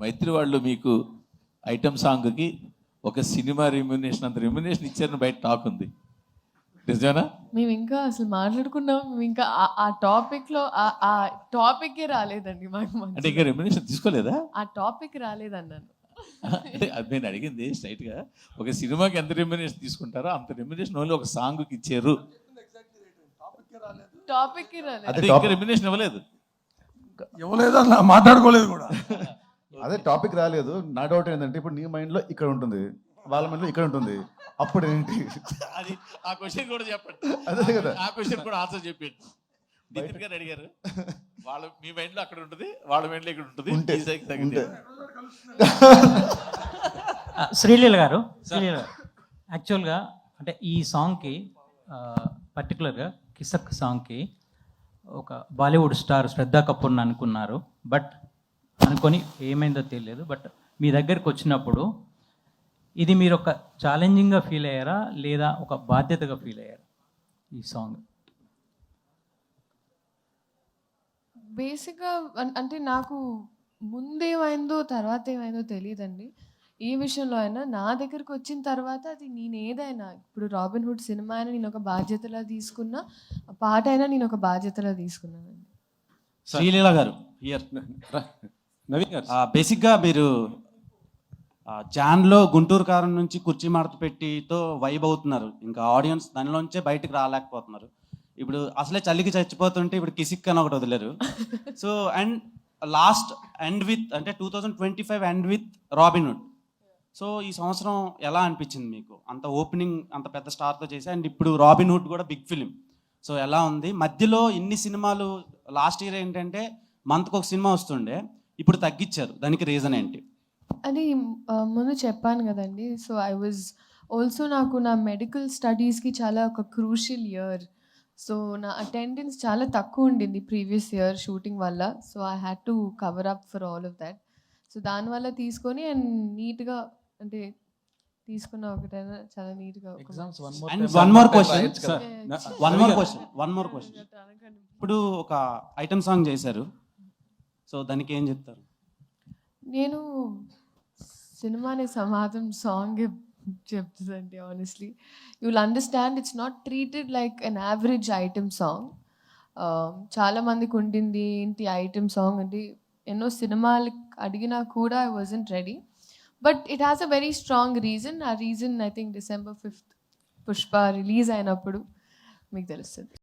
మైత్రి వాళ్ళు మీకు ఐటమ్ సాంగ్కి ఒక సినిమా రెమ్యునేషన్ అంత రెమ్యునేషన్ ఇచ్చారని బయట టాక్ ఉంది, నిజమేనా? మేము ఇంకా అసలు మాట్లాడుకున్నాం, మేము ఇంకా ఆ టాపిక్లో ఆ టాపిక్కే రాలేదండి మాకు. అంటే ఇంకా రెమ్యునేషన్ తీసుకోలేదా? ఆ టాపిక్ రాలేదన్నాను. అంటే అది నేను అడిగింది స్ట్రైట్గా, ఒక సినిమాకి ఎంత రెమ్యునేషన్ తీసుకుంటారో అంత రెమ్యునేషన్ ఓన్లీ ఒక సాంగ్కి ఇచ్చారు. టాపిక్కి రాలేదు, అదే ఇంకా రెమ్యునేషన్ ఇవ్వలేదు అలా మాట్లాడుకోలేదు కూడా. అదే టాపిక్ రాలేదు. నా డౌట్ ఏంటంటే ఇప్పుడు నీ మైండ్లో ఇక్కడ ఉంటుంది, వాళ్ళ మైండ్లో ఇక్కడ ఉంటుంది, అప్పుడు ఏంటి? అది ఆ క్వశ్చన్ కూడా చెప్పండి. అదే కదా, ఆ క్వశ్చన్ కూడా ఆన్సర్ చెప్పండి. నితిన్ గారు అడిగారు, వాళ్ళ మీ మైండ్లో అక్కడ ఉంటుంది, వాళ్ళ మైండ్లో ఇక్కడ ఉంటుంది. ఉంటే శ్రీలీల గారు యాక్చువల్గా అంటే ఈ సాంగ్కి పర్టికులర్గా కిసక్ సాంగ్కి ఒక బాలీవుడ్ స్టార్ శ్రద్ధా కపూర్ని అనుకున్నారు. బట్ అనుకొని ఏమైందో తెలియదు. బట్ మీ దగ్గరికి వచ్చినప్పుడు ఇది మీరు ఒక ఛాలెంజింగ్గా ఫీల్ అయ్యారా లేదా ఒక బాధ్యతగా ఫీల్ అయ్యారా ఈ సాంగ్? బేసిక్గా అంటే నాకు ముందేమైందో తర్వాత ఏమైందో తెలియదండి. ఏ విషయంలో అయినా నా దగ్గరకు వచ్చిన తర్వాత అది నేను ఏదైనా, ఇప్పుడు రాబిన్ హుడ్ సినిమా అయినా నేను ఒక బాధ్యతలా తీసుకున్నా, పాట అయినా నేను ఒక బాధ్యతలా తీసుకున్నానండి. శ్రీలీల గారు హియర్ నవీన్ గారు, బేసిక్గా మీరు జాన్లో గుంటూరు కారం నుంచి కుర్చీ మడత పెట్టితో వైబ్ అవుతున్నారు, ఇంకా ఆడియన్స్ దానిలోంచే బయటకు రాలేకపోతున్నారు. ఇప్పుడు అసలే చలికి చచ్చిపోతుంటే ఇప్పుడు కిసిక్ అని ఒకటి వదిలేరు. So and last end with అంటే 2025 end with Robin Hood. So ఈ సంవత్సరం ఎలా అనిపించింది మీకు? అంత ఓపెనింగ్ అంత పెద్ద స్టార్తో చేసి, అండ్ ఇప్పుడు రాబిన్ హుడ్ కూడా బిగ్ ఫిలిం. సో ఎలా ఉంది? మధ్యలో ఇన్ని సినిమాలు, లాస్ట్ ఇయర్ ఏంటంటే మంత్కి ఒక సినిమా వస్తుండే, ఇప్పుడు తగ్గించారు, దానికి రీజన్ ఏంటి? అని ముందు చెప్పాను కదండి. సో ఐ వాజ్ ఆల్సో, నాకు నా మెడికల్ స్టడీస్కి చాలా ఒక క్రూషియల్ ఇయర్. సో నా అటెండెన్స్ చాలా తక్కువ ఉండింది ప్రీవియస్ ఇయర్ షూటింగ్ వల్ల. So I had to cover up for all of that. So దానివల్ల తీసుకొని అండ్ నీట్గా అంటే తీసుకున్న ఒకటైనా చాలా నీట్గా. One more question. ఇప్పుడు ఒక ఐటమ్ సాంగ్ చేశారు, సో దానికి ఏం చెప్తారు? నేను సినిమాని సమాధం సాంగ్ చెప్తుందండి. Honestly you will understand it's not treated like an average item song. చాలామందికి ఉండింది ఏంటి ఐటమ్ సాంగ్ అంటే, ఎన్నో సినిమాలు అడిగినా కూడా I wasn't ready. But it has a very strong reason. ఆ reason I think December 5th Pushpa release అయినప్పుడు మీకు తెలుస్తుంది.